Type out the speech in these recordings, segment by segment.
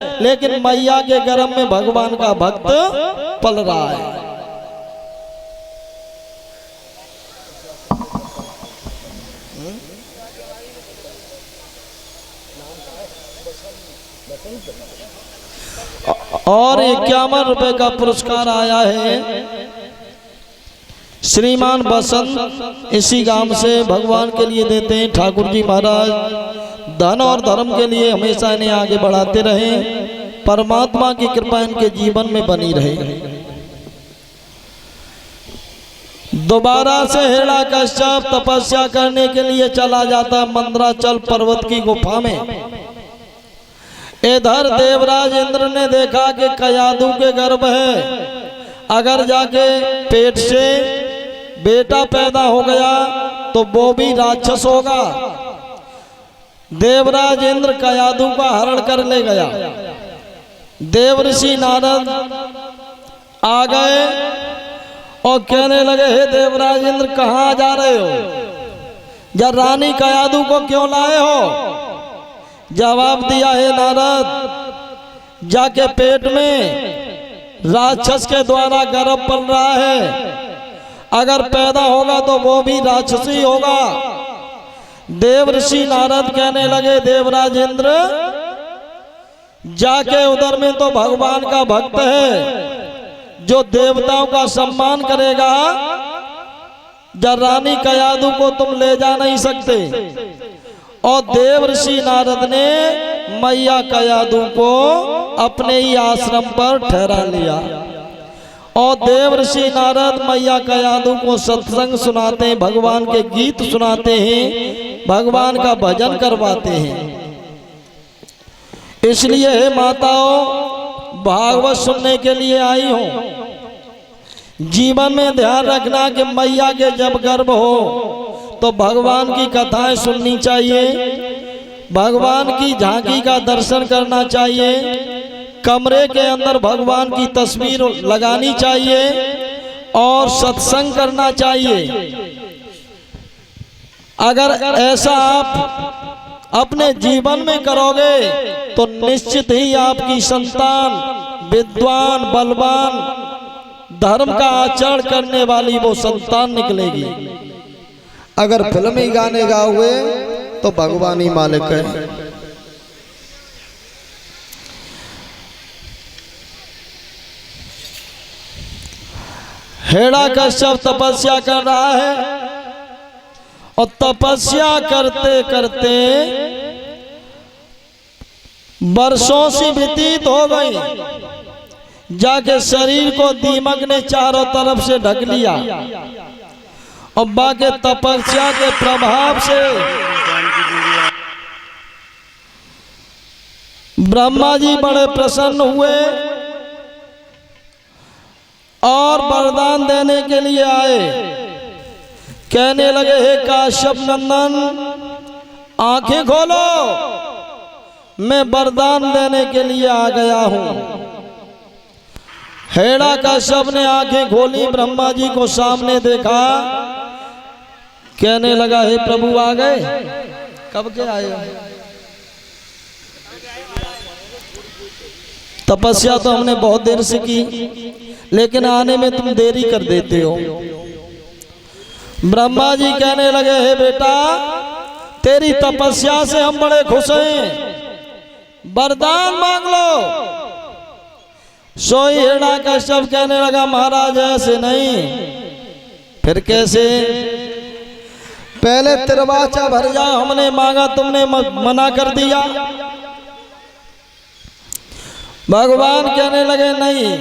लेकिन मैया के गर्भ में भगवान का भक्त पल रहा है। और 51 रुपए का पुरस्कार आया है श्रीमान बसंत, इसी गांव से भगवान के लिए देते हैं। ठाकुर जी महाराज धन और धर्म के लिए हमेशा इन्हें आगे बढ़ाते रहे, परमात्मा की कृपा इनके जीवन में बनी रहे। दोबारा से हिरण्यकश्यप तपस्या करने के लिए चला जाता मंदराचल पर्वत की गुफा में। इधर देवराज इंद्र ने देखा कि कयादू के गर्भ है, अगर जाके पेट से बेटा पैदा हो गया तो वो भी राक्षस होगा। देवराज इंद्र कयादू का हरण कर ले गया। देवर्षि नारद आ गए और कहने लगे, हे देवराज इंद्र कहाँ जा रहे हो? जब रानी कयादू को क्यों लाए हो? जवाब दिया, हे नारद, जाके पेट में राक्षस के द्वारा गर्भ पल रहा है, अगर पैदा होगा तो वो भी राक्षसी होगा। देवर्षि नारद कहने लगे, देवराज इंद्र जाके उधर में तो भगवान का भक्त है जो देवताओं का सम्मान करेगा, जब रानी कयादू को तुम ले जा नहीं सकते। और देवर्षि नारद ने मैया कयादू को अपने ही आश्रम पर ठहरा लिया। और देवर्षि नारद मैया कयादू को सत्संग सुनाते हैं, भगवान के गीत सुनाते हैं, भगवान का भजन करवाते हैं। इसलिए हे माताओं, भागवत सुनने के लिए आई हूं। जीवन में ध्यान रखना कि मैया के जब गर्भ हो तो भगवान की कथाएं सुननी चाहिए, भगवान की झांकी का दर्शन करना चाहिए, कमरे के अंदर भगवान की तस्वीर लगानी चाहिए और सत्संग करना चाहिए। अगर ऐसा आप अपने जीवन में करोगे तो निश्चित ही आपकी संतान विद्वान, बलवान, धर्म का आचरण करने वाली वो संतान निकलेगी। अगर फिल्मी गाने गाओगे तो भगवान ही मालिक है। हिरण्यकश्यप तपस्या कर रहा है और तपस्या करते करते वर्षों से व्यतीत हो गई। जाके शरीर को दीमक ने चारों तरफ से ढक लिया और बाकी तपस्या के प्रभाव से ब्रह्मा जी बड़े प्रसन्न हुए और वरदान देने के लिए आए। कहने लगे, हे काश्यप नंदन, आंखें खोलो, मैं वरदान देने के लिए आ गया हूं। हिरण्यकश्यप ने आंखें खोली, ब्रह्मा जी को सामने देखा, कहने लगा, हे प्रभु आ गए? कब के आए? तपस्या तो हमने बहुत देर से की, लेकिन आने में तुम देरी कर देते हो। ब्रह्मा जी कहने लगे, हे बेटा, तेरी तपस्या से हम बड़े खुश हैं, वरदान मांग लो। सोई हिरण्यकश्यप कहने लगा, महाराज ऐसे नहीं। फिर कैसे? पहले तिरवाचा भर जाओ, हमने मांगा, तुमने मना कर दिया। भगवान कहने लगे, नहीं,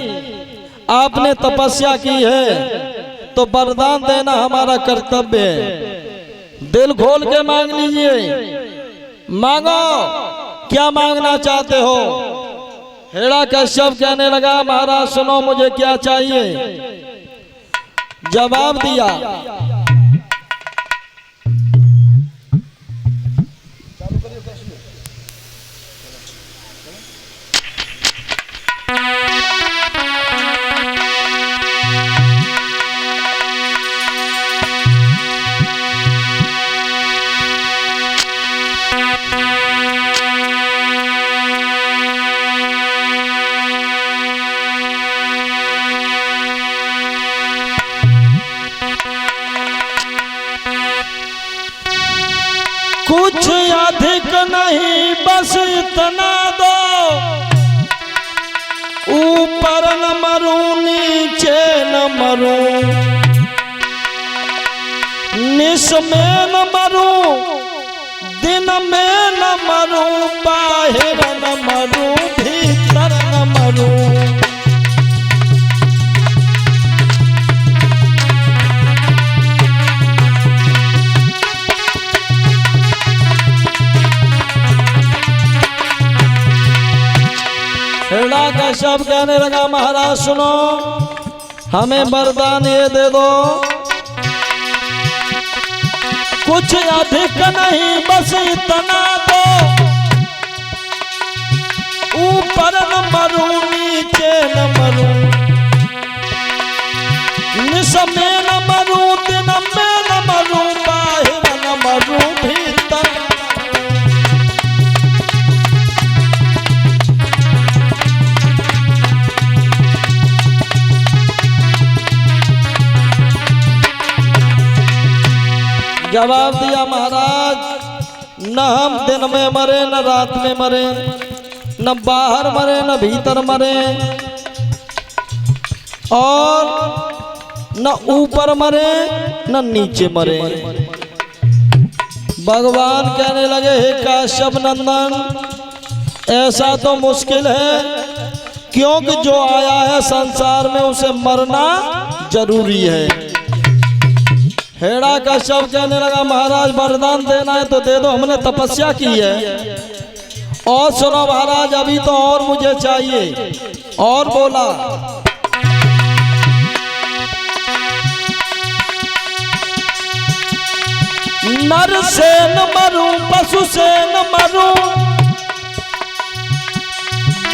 आपने तपस्या की है तो वरदान देना हमारा कर्तव्य है। दिल खोल के मांग लीजिए, मांगो, क्या मांगना चाहते हो? हिरण्यकश्यप कहने लगा, महाराज सुनो, मुझे क्या चाहिए? जवाब दिया, बस इतना दो, ऊपर न मरूं नीचे न मरूं, निस में न मरूं दिन में न मरूं, बाहर न मरूं भीतर न मरूं। हेड़ा का शब्द कहने लगा महाराज सुनो, हमें वरदान ये दे दो, कुछ अधिक नहीं बस इतना दो, ऊपर न मरूं नीचे न मरूं, निस में न मरूं दिन में न मरूं, बाहर न मरूं भीतर। जवाब दिया महाराज, न हम दिन में मरे न रात में मरे, न बाहर मरे न भीतर मरे, और न ऊपर मरे न नीचे मरे। भगवान कहने लगे हे काश्यप नंदन, ऐसा तो मुश्किल है, क्योंकि जो आया है संसार में उसे मरना जरूरी है। हेड़ा का शब्द कहने लगा महाराज वरदान देना है तो दे दो, हमने तपस्या की है। और सुनो महाराज, अभी तो और मुझे चाहिए। और बोला नर से न मरूं पशु से न मरूं,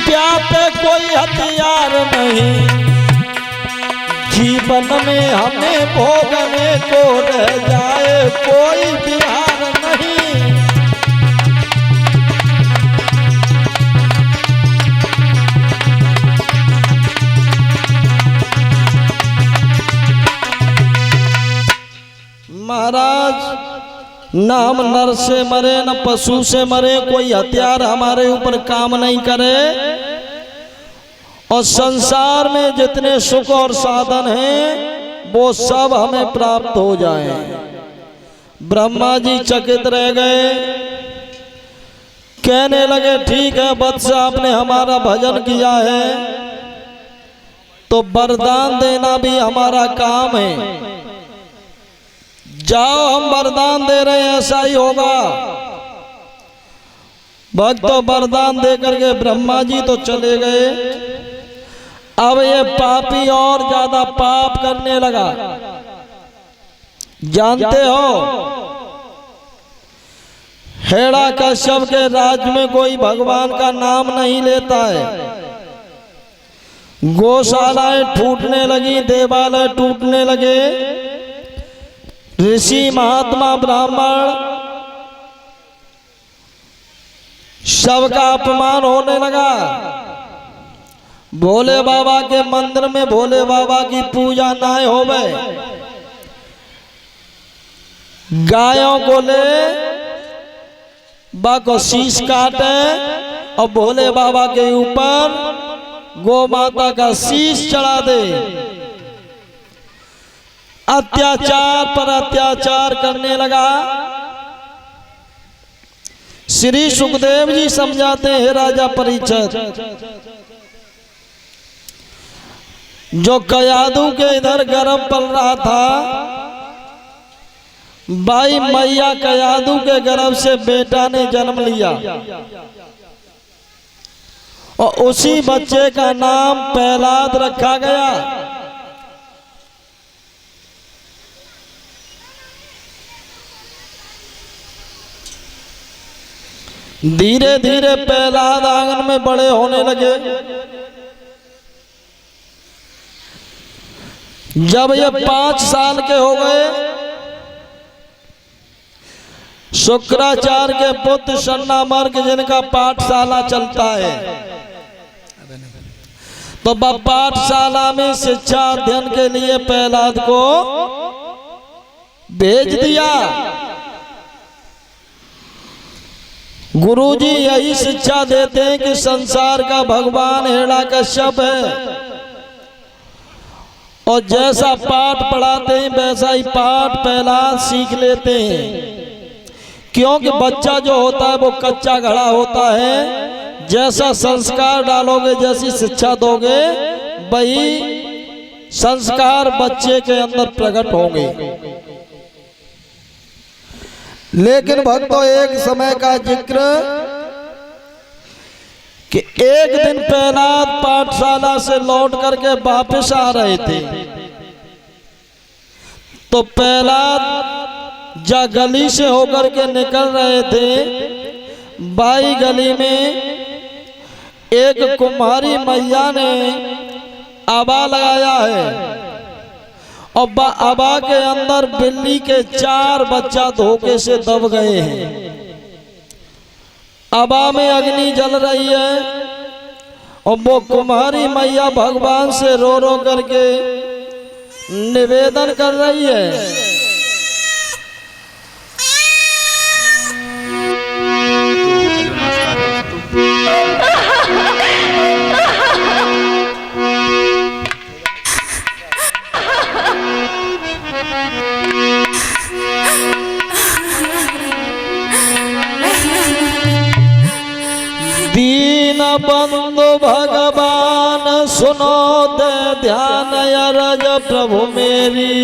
प्याते कोई हथियार नहीं, जीवन में हमें भोगने को रह जाए कोई बिहार नहीं। महाराज न हम नर से मरे न पशु से मरे, कोई हथियार हमारे ऊपर काम नहीं करे, और संसार में जितने सुख और साधन हैं वो सब हमें प्राप्त हो जाएं। ब्रह्मा जी चकित रह गए, कहने लगे ठीक है वत्स, आपने हमारा भजन किया है तो वरदान देना भी हमारा काम है। जाओ हम वरदान दे रहे हैं, ऐसा ही होगा। भक्त वरदान दे करके ब्रह्मा जी तो चले गए। अब ये पापी और ज्यादा पाप करने लगा। जानते हो हेड़ा कश्यप के राज्य में कोई भगवान का नाम नहीं लेता है। गौशालाएं टूटने लगी, देवालय टूटने लगे, ऋषि महात्मा ब्राह्मण सबका अपमान होने लगा। भोले बाबा के मंदिर में भोले बाबा की पूजा ना होवे, गायों को ले बा को शीश काटे और भोले बाबा के ऊपर गौ माता का शीश चढ़ा दे। अत्याचार पर अत्याचार करने लगा। श्री सुखदेव जी समझाते हैं राजा परीक्षित, जो कयादू के इधर गर्भ पल रहा था, भाई मैया कयादू के गर्भ से बेटा ने जन्म लिया और उसी बच्चे का नाम प्रहलाद रखा गया। धीरे धीरे प्रहलाद आंगन में बड़े होने लगे। जब ये 5 साल के हो गए, शुक्राचार्य के पुत्र सन्नामर्क जिनका पाठशाला चलता है, तो पाठशाला में शिक्षा अध्ययन के लिए प्रहलाद को भेज दिया। गुरुजी यही शिक्षा देते हैं कि संसार का भगवान हिरण्याकश्यप है, और जैसा पाठ पढ़ाते हैं वैसा ही पाठ पहला सीख लेते हैं। क्योंकि बच्चा जो होता है वो कच्चा घड़ा होता है, जैसा संस्कार डालोगे, जैसी शिक्षा दोगे, वही संस्कार बच्चे के अंदर प्रकट होंगे। लेकिन भक्तों, एक समय का जिक्र कि एक दिन प्रहलाद पाठशाला से लौट करके वापस आ रहे थे, तो प्रहलाद जा गली से होकर के निकल रहे थे। बाई गली में एक कुम्हारी मैया ने आबा लगाया है, और आबा के अंदर बिल्ली के 4 बच्चा धोखे से दब गए हैं। आबा में अग्नि जल रही है, और वो कुम्हारी मैया भगवान से रो रो करके निवेदन कर रही है। दीन बंधु भगवान सुनो दे ध्यान अरज प्रभु मेरी,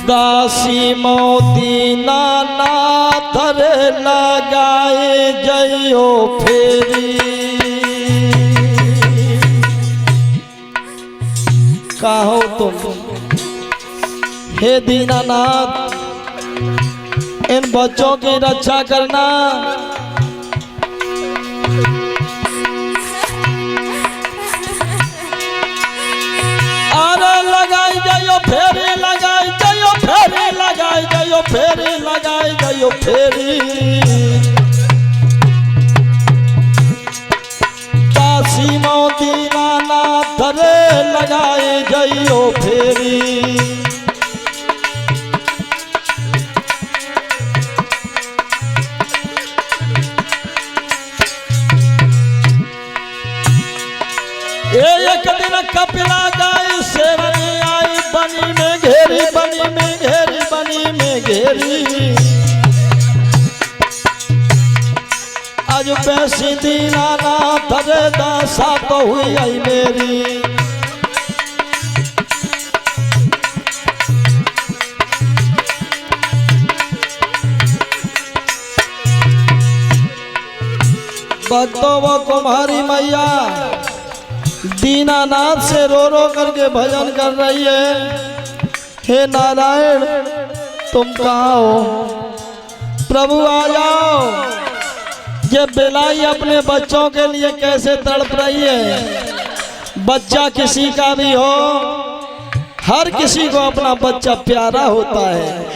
दासी मोती नाथ रे लगाए जयो फेरी। कहो तुम हे दीनानाथ, इन बच्चों की रक्षा करना। अरे लगाई जाइयो फेरी, लगाई जाइयो फेरी, लगाई जाइयो फेरी, लगाई जाइयो फेरी। दासी मोती नाथ रे लगाए जाइयो फेरी। एक दिन कपिला गाय शेरनी आई, बनी में घेरी, बनी में घेरी, बनी में घेरी। आज बैसी दीनानाथ रे दासा तो हुई आई मेरी। भक्तों, वो कुम्हारी मैया दीनानाथ से रो रो करके भजन कर रही है। हे नारायण, तुम कहाँ हो? प्रभु आ जाओ। ये बिलाई अपने बच्चों के लिए कैसे तड़प रही है। बच्चा किसी का भी हो, हर किसी को अपना बच्चा प्यारा होता है।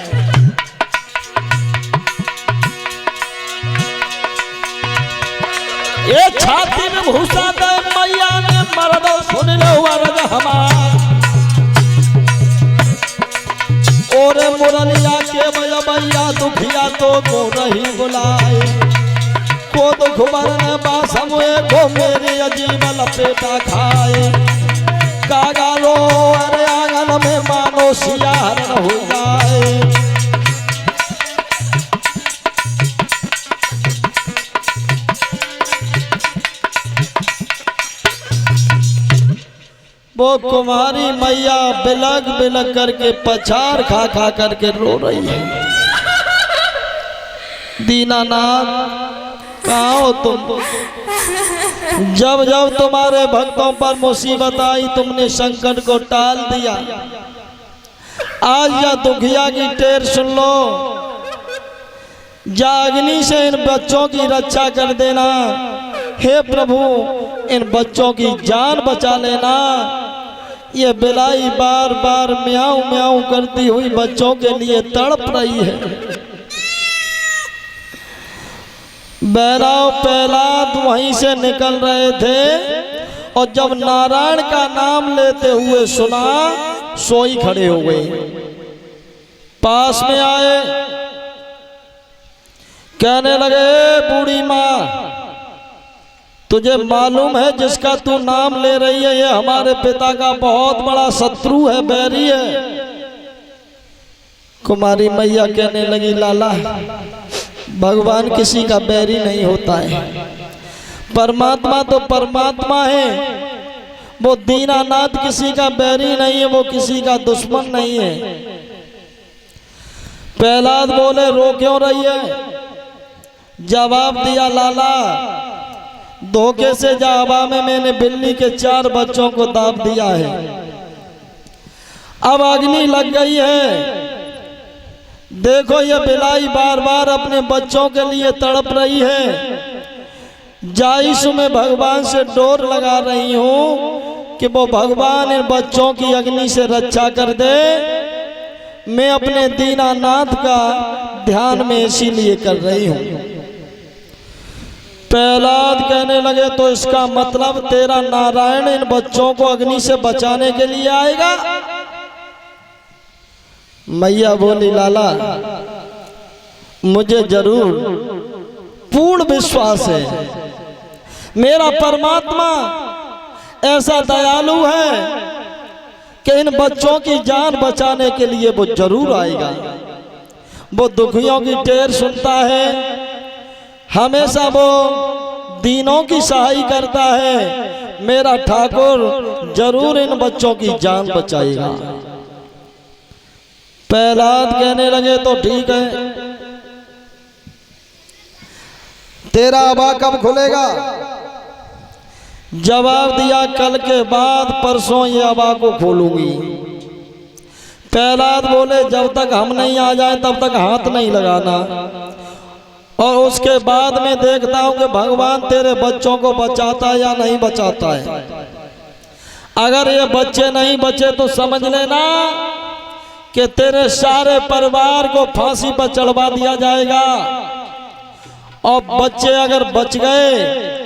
ये छाती में घुसा दे मैया ने, मर्द सुन लो वरद हमार। ओरे मुरलिया के मैया दुखिया तो को रही बुलाए, को दुख बरन बासम को मेरे अजीब लपेटा खाए। कागा लो अरे आंगन में मानो सियार हो जाए। वो कुमारी मैया बिलग बिलग करके पछाड़ खा खा करके रो रही है। दीनानाथ, कहाँ हो तुम? जब जब तुम्हारे भक्तों पर मुसीबत आई, तुमने संकट को टाल दिया। आज या दुखिया की टेर सुन लो, जा अग्नि से इन बच्चों की रक्षा कर देना। हे प्रभु, इन बच्चों की जान बचा लेना। ये बिलाई बार बार म्याऊं म्याऊं करती हुई बच्चों के लिए तड़प रही है। बैराव प्रहलाद वहीं से निकल रहे थे, और जब नारायण का नाम लेते हुए सुना, सोई खड़े हो गए। पास में आए, कहने लगे बूढ़ी माँ, तुझे मालूम है जिसका तू नाम ले रही है ये हमारे पिता का बहुत बड़ा शत्रु है, बैरी है। कुमारी मैया कहने लगी लाला, भगवान किसी का बैरी नहीं होता है, परमात्मा तो परमात्मा है, वो दीनानाथ किसी का बैरी नहीं है, वो किसी का दुश्मन नहीं है। प्रहलाद बोले रो क्यों रही है? जवाब दिया लाला, धोखे से जावा में मैंने बिल्ली के 4 बच्चों को दाब दिया है, अब अग्नि लग गई है। देखो ये बिलाई बार बार अपने बच्चों के लिए तड़प रही है, जायसु में भगवान से डोर लगा रही हूँ कि वो भगवान इन बच्चों की अग्नि से रक्षा कर दे। मैं अपने दीनानाथ का ध्यान में इसीलिए कर रही हूँ। प्रहलाद कहने लगे तो इसका मतलब तेरा नारायण इन बच्चों को अग्नि से बचाने के लिए आएगा? मैया बोली लाला, मुझे जरूर पूर्ण विश्वास है, मेरा परमात्मा ऐसा दयालु है कि इन बच्चों की जान बचाने के लिए वो जरूर आएगा। वो दुखियों की टेर सुनता है, हमेशा वो दीनों की सहाय करता है। मेरा ठाकुर जरूर इन बच्चों की जान बचाएगा। प्रहलाद कहने लगे तो ठीक है, तेरा अबा कब खुलेगा? जवाब दिया कल के बाद परसों ये अबा को खोलूंगी। प्रहलाद बोले जब तक हम नहीं आ जाए तब तक हाथ नहीं लगाना, और उसके बाद में देखता हूं कि भगवान तेरे बच्चों को बचाता है या नहीं बचाता है। अगर ये बच्चे नहीं बचे तो समझ लेना कि तेरे सारे परिवार को फांसी पर चढ़वा दिया जाएगा, और बच्चे अगर बच गए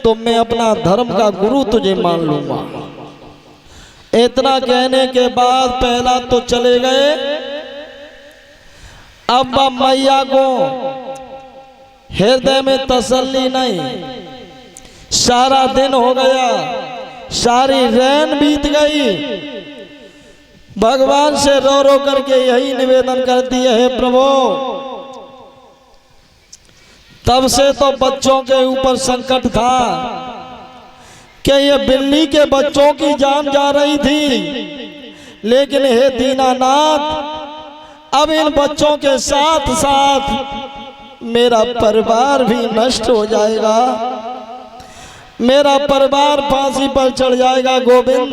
तो मैं अपना धर्म का गुरु तुझे मान लूंगा। इतना कहने के बाद पहला तो चले गए। अब मैया को हृदय में तसल्ली नहीं, सारा दिन हो गया, सारी रैन बीत गई, भगवान से रो रो करके यही निवेदन करती है, प्रभु तब से तो बच्चों के ऊपर संकट था कि ये बिल्ली के बच्चों की जान जा रही थी, लेकिन हे दीनानाथ अब इन बच्चों के साथ साथ मेरा परिवार भी नष्ट हो जाएगा, मेरा परिवार फांसी पर चढ़ जाएगा। गोविंद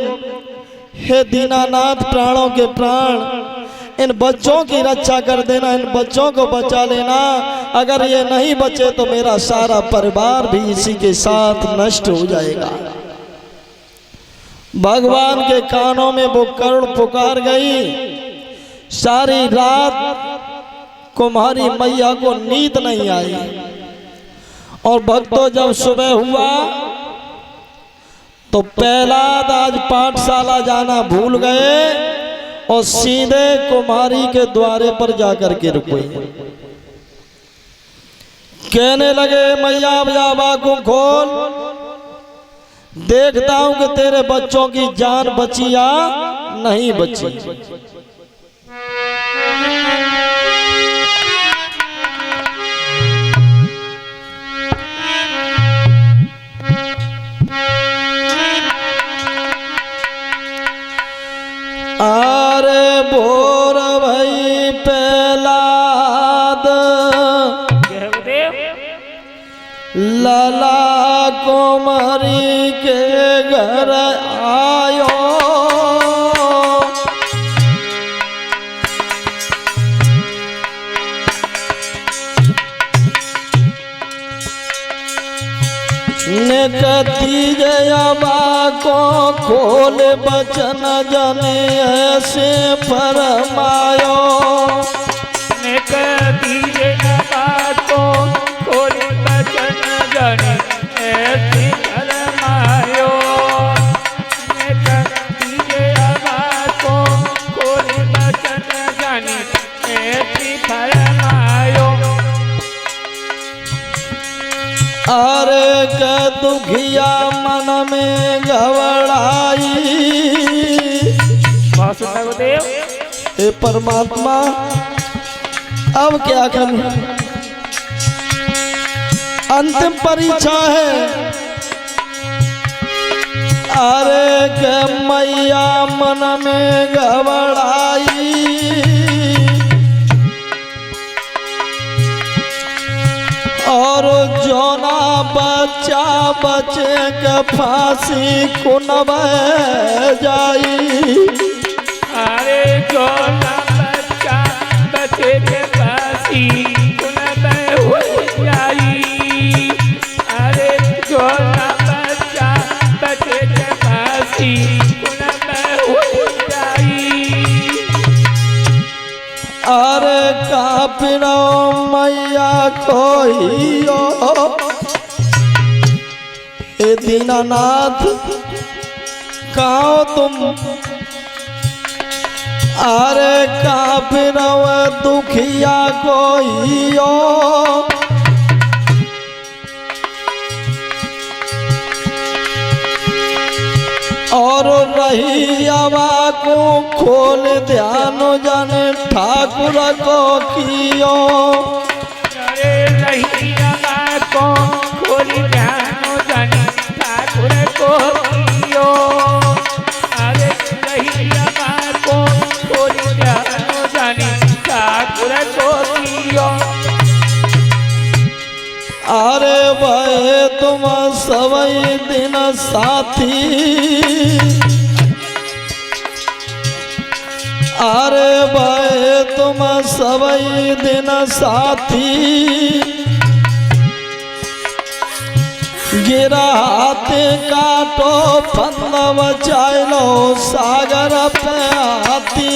हे दीनानाथ प्राणों के प्राण, इन बच्चों की रक्षा कर देना, इन बच्चों को बचा लेना। अगर ये नहीं बचे तो मेरा सारा परिवार भी इसी के साथ नष्ट हो जाएगा। भगवान के कानों में वो करुण पुकार गई। सारी रात कुमारी मैया को नींद नहीं आई, और भक्तों जब सुबह हुआ तो प्रहलाद आज पाठशाला जाना भूल गए और सीधे कुमारी के द्वारे पर जाकर के रुके। कहने लगे मैया अबा को खोल, देखता हूं कि तेरे बच्चों की जान बची या नहीं बची। अरे बोर भाई प्रहलाद लाला कुमारी के घर आयो, निकती जयाबा को खोल बचन जने ऐसे फरमायो, निकती जयाबा को खोल बचन जने ऐसे फरमायो, निकती जयाबा को खोल बचन जने ऐसे फरमायो। अरे के दुखिया मन में घबराई। बहुत सुंदर गुरुदेव। हे परमात्मा अब क्या करूं, अंतिम परीक्षा है। अरे के मैया मन में घबराई, और जोना बच्चा बचे के फांसी को न जाई। अरे जो ना बच्चा बचे के फांसी को न हो जाई। अरे जो ना बच्चा बचे के फांसी को न हो जाई। अरे कापिनो मैया कोइयो, ए दीनानाथ काओ तुम। अरे कापिनो दुखिया कोइयो, और रही आवा को खोल ध्यान जाने ठाकुर को कियो। अरे रही आवा को खोल ध्यान जाने ठाकुर को कियो। अरे रही आवा को खोल ध्यान जाने ठाकुर को कियो। अरे भाई तुम सवई दिन साथी, अरे भाई तुम सवई दिन साथी। गिरा हाथ काटो फंद बचाए लो सागर पे हाथी।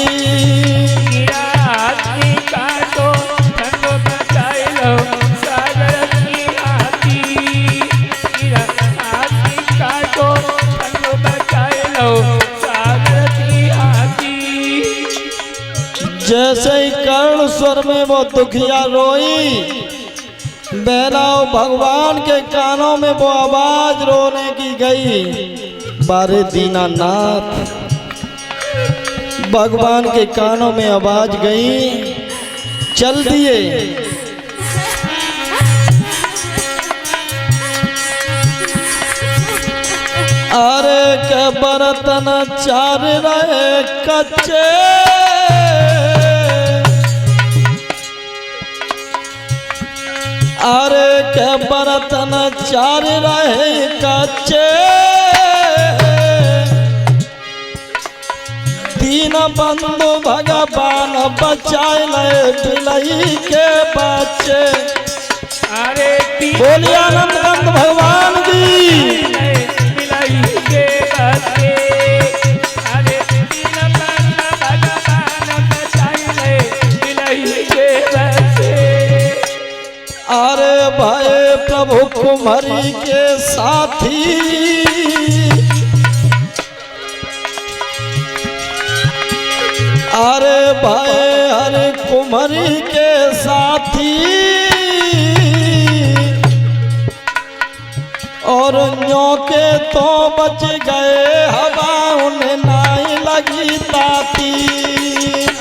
गिरा हाथ काटो फंद बचाए लो सागर की हाथी। गिरा हाथ काटो फंद बचाए लो सागर की हाथी। जैसे ही कर्ण स्वर में वो दुखिया रोई, बैलाओ भगवान के कानों में वो आवाज रोने की गई। बारे दीनानाथ भगवान के कानों में आवाज गई, चल दिए। अरे के बर्तन चार रहे कच्चे, अरे के बर्तन चार रहे कच्चे। दीन बंधु भगवान बचाए ले बिलई के बच्चे। अरे बोलिए आनंद कंद भगवान की। बिलई के बच्चे। अरे दीन बंधु भगवान बचाए ले बिलई के बच्चे। अरे भाई प्रभु कुमारी के साथी, अरे भाई हरे कुमारी के साथी। और न्योके तो बच गए हवा उन्हें नाई लगी ताती।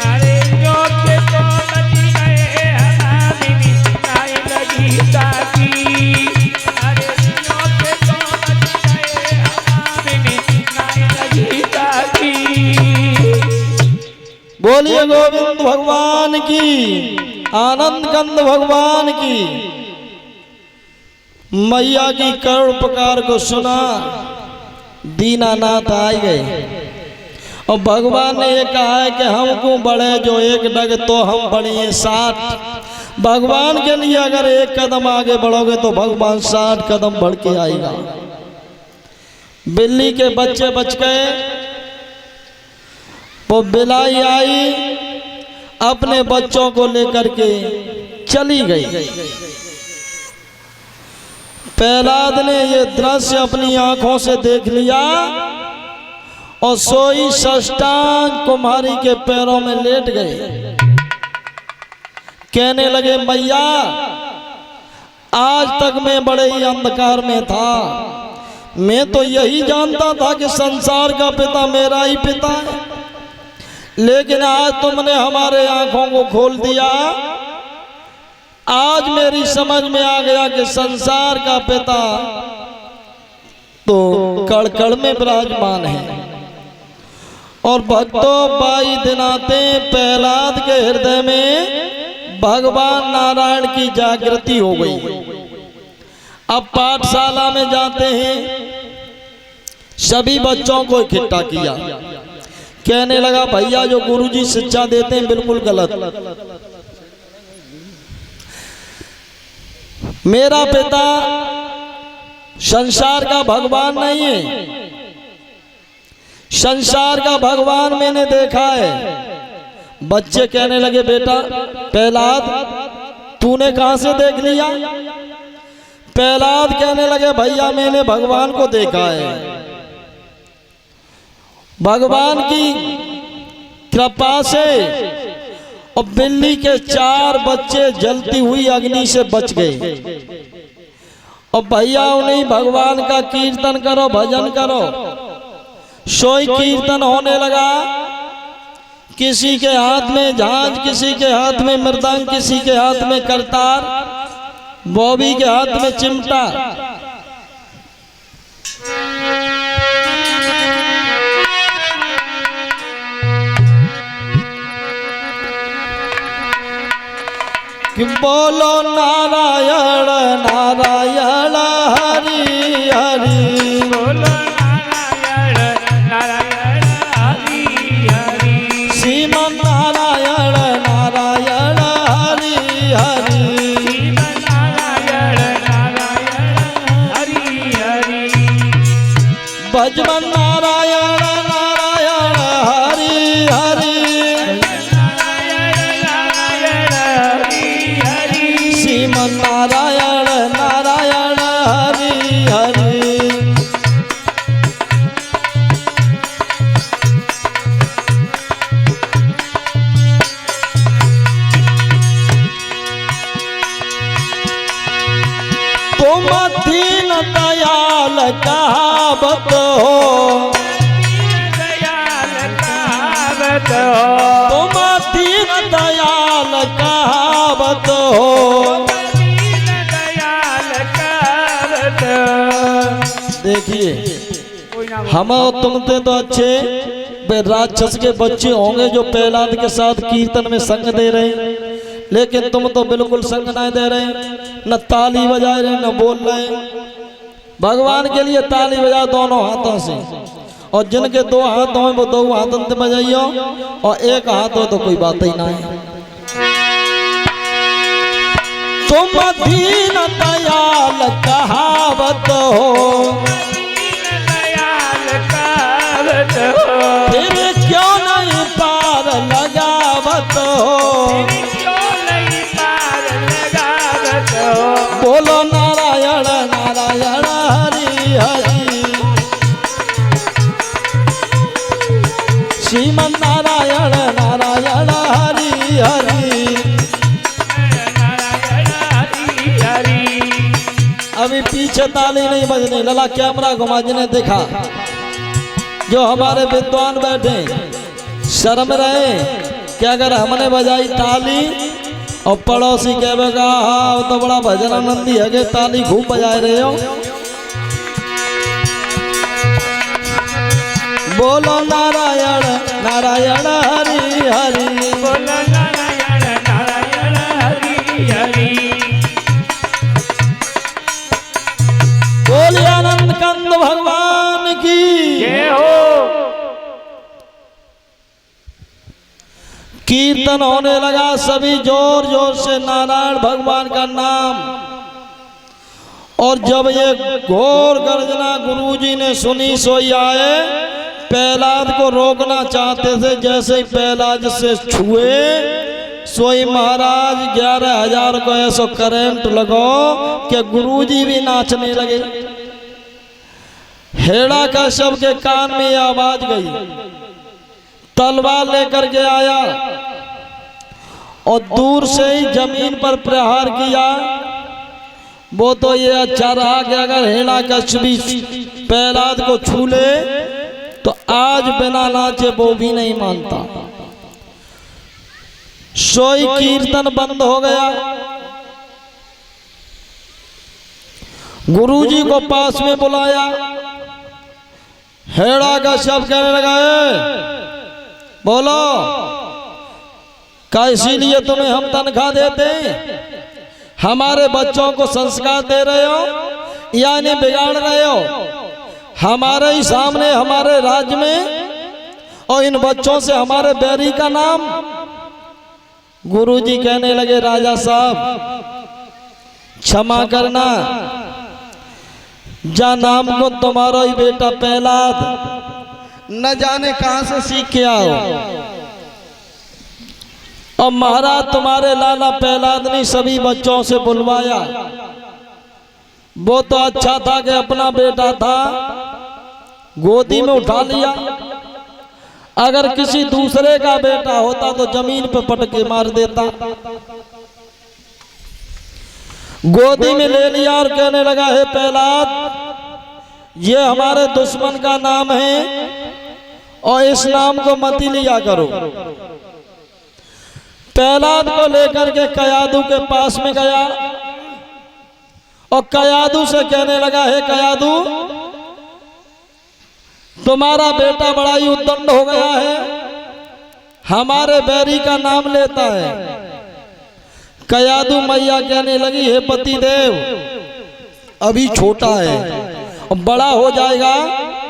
अरे न्योके तो बच गए हवा बिनी नाई लगी ताती। अरे न्योके तो बच गए हवा बिनी नाई लगी ताती। बोलिए गोविंद भगवान की, आनंद कंद भगवान की। मैया की करुण पुकार को सुना, दीनानाथ आए गए और भगवान ने ये कहा है कि हमको बढ़े जो एक डग तो हम बढ़िए 60। भगवान के लिए अगर एक कदम आगे बढ़ोगे तो भगवान 60 कदम बढ़ के आएगा। बिल्ली के बच्चे बच गए, वो बिलाई आई अपने बच्चों को लेकर के चली गई। प्रहलाद ने ये दृश्य अपनी आंखों से देख लिया और सोई साष्टांग कुमारी के पैरों में लेट गए। कहने लगे मैया आज तक मैं बड़े ही अंधकार में था। मैं तो यही जानता था कि संसार का पिता मेरा ही पिता है, लेकिन आज तुमने हमारे आंखों को खोल दिया। आज मेरी समझ में आ गया कि संसार का पिता तो कड़ कड़ में विराजमान है। और भक्तों, 22 दिन आते प्रहलाद के हृदय में भगवान नारायण की जागृति हो गई। अब पाठशाला में जाते हैं, सभी बच्चों को इकट्ठा किया। कहने लगा, भैया जो गुरुजी शिक्षा देते हैं बिल्कुल गलत। मेरा पिता संसार का भगवान नहीं है। संसार का भगवान मैंने देखा है। बच्चे कहने लगे, बेटा प्रहलाद तूने कहां से देख लिया? प्रहलाद कहने लगे, भैया मैंने भगवान को देखा है। भगवान की कृपा से और बिल्ली के 4 बच्चे जलती हुई अग्नि से बच गए। और भैया उन्हीं भगवान का कीर्तन करो, भजन करो। सोई कीर्तन होने लगा। किसी के हाथ में झांझ, किसी के हाथ में मृदंग, किसी के हाथ में करतार, बॉबी के हाथ में चिमटा। कि बोलो नारायण नारायण हरि हरि, बोलो नारायण नारायण हरि हरि, श्रीमन नारायण नारायण हरि हरि, श्रीमन नारायण नारायण हरि हरि, भजमन नारायण नारायण हरि हरि, श्रीमन नारायण नारायण हरि हरि। तुम दीन दयाल कहावत हो, दयाल कहावत हो, तुम दीन दयाल कहावत हो। दीन दयाल कहावत हो। देखिए, कोई ना हम और तुम थे तो अच्छे वे राक्षस के बच्चे होंगे जो प्रहलाद के साथ कीर्तन में संग दे रहे हैं, लेकिन तुम तो बिल्कुल संग नहीं दे रहे, न ताली बजा रहे न बोल रहे। भगवान के लिए ताली बजाओ दोनों हाथों से, और जिनके 2 हाथ हो वो 2 हाथों से बजाइयो, और 1 हाथ हो तो कोई बात ही ना है। तुम दीन दयाल कहावत हो, दयाल कहावत हो, फिर क्यों नहीं पार लगावत हो। क्यों नहीं पार लगावत हो। बोलो नारायण नारायण हरि हरि, श्रीमन नारायण नारायण हरि हरि। नारायण हरि हरि। अभी पीछे ताली नहीं बजनी, लला कैमरा घुमा। जिन्हें देखा जो हमारे विद्वान बैठे शर्म रहे कि अगर हमने बजाई ताली और पड़ोसी कहेगा हाँ तो बड़ा भजन आनंदी है कि ताली खूब बजाए रहे हो। बोलो नारायण नारायण हरि हरि, बोलो नारायण नारायण हरि हरि। बोलिए आनंद कंद भगवान की जय हो। कीर्तन होने लगा। सभी जोर जोर से नारायण भगवान का नाम। और जब ये घोर गर्जना गुरुजी ने सुनी, सोई आए प्रहलाद को रोकना चाहते थे। जैसे ही प्रहलाद से छुए सोई महाराज 11,000 को ऐसा करंट लगो कि गुरुजी भी नाचने लगे। हेड़ा का शब्द के कान में ये आवाज गई। तलवार लेकर के आया और दूर से ही जमीन पर प्रहार किया। वो तो ये अच्छा रहा कि अगर हिरण्यकश्यप भी प्रहलाद को छू ले तो आज बिना नाचे वो भी नहीं मानता। सोई कीर्तन बंद हो गया। गुरुजी को पास में बुलाया। हिरण्यकश्यप कहने लगा बोलो का इसीलिए तुम्हें हम तनख्वाह देते हैं? हमारे बच्चों को संस्कार दे रहे हो यानी बिगाड़ रहे हो? हमारे ही सामने हमारे राज्य में और इन बच्चों से हमारे बैरी का नाम। गुरुजी कहने लगे राजा साहब क्षमा करना, जा नाम को तुम्हारा ही बेटा प्रहलाद न जाने कहां से सीख के आओ। और महाराज तुम्हारे लाला प्रहलाद ने सभी बच्चों से बुलवाया। वो तो अच्छा था कि अपना बेटा था गोदी में उठा लिया। अगर किसी दूसरे का बेटा होता तो जमीन पे पटके मार देता। गोदी में ले लिया और कहने लगा हे प्रहलाद ये हमारे दुश्मन का नाम है और इस नाम को मत लिया करो। प्रहलाद को लेकर के कयादू के पास में गया और कयादू से कहने लगा हे कयादू तुम्हारा बेटा बड़ा ही उद्दंड हो गया है, हमारे बैरी का नाम लेता है। कयादू मैया कहने लगी हे पतिदेव अभी छोटा है और बड़ा हो जाएगा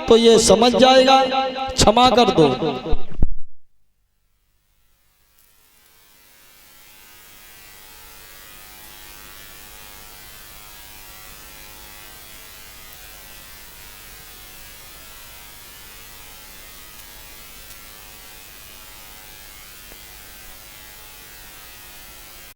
तो ये समझ जाएगा, क्षमा कर दो।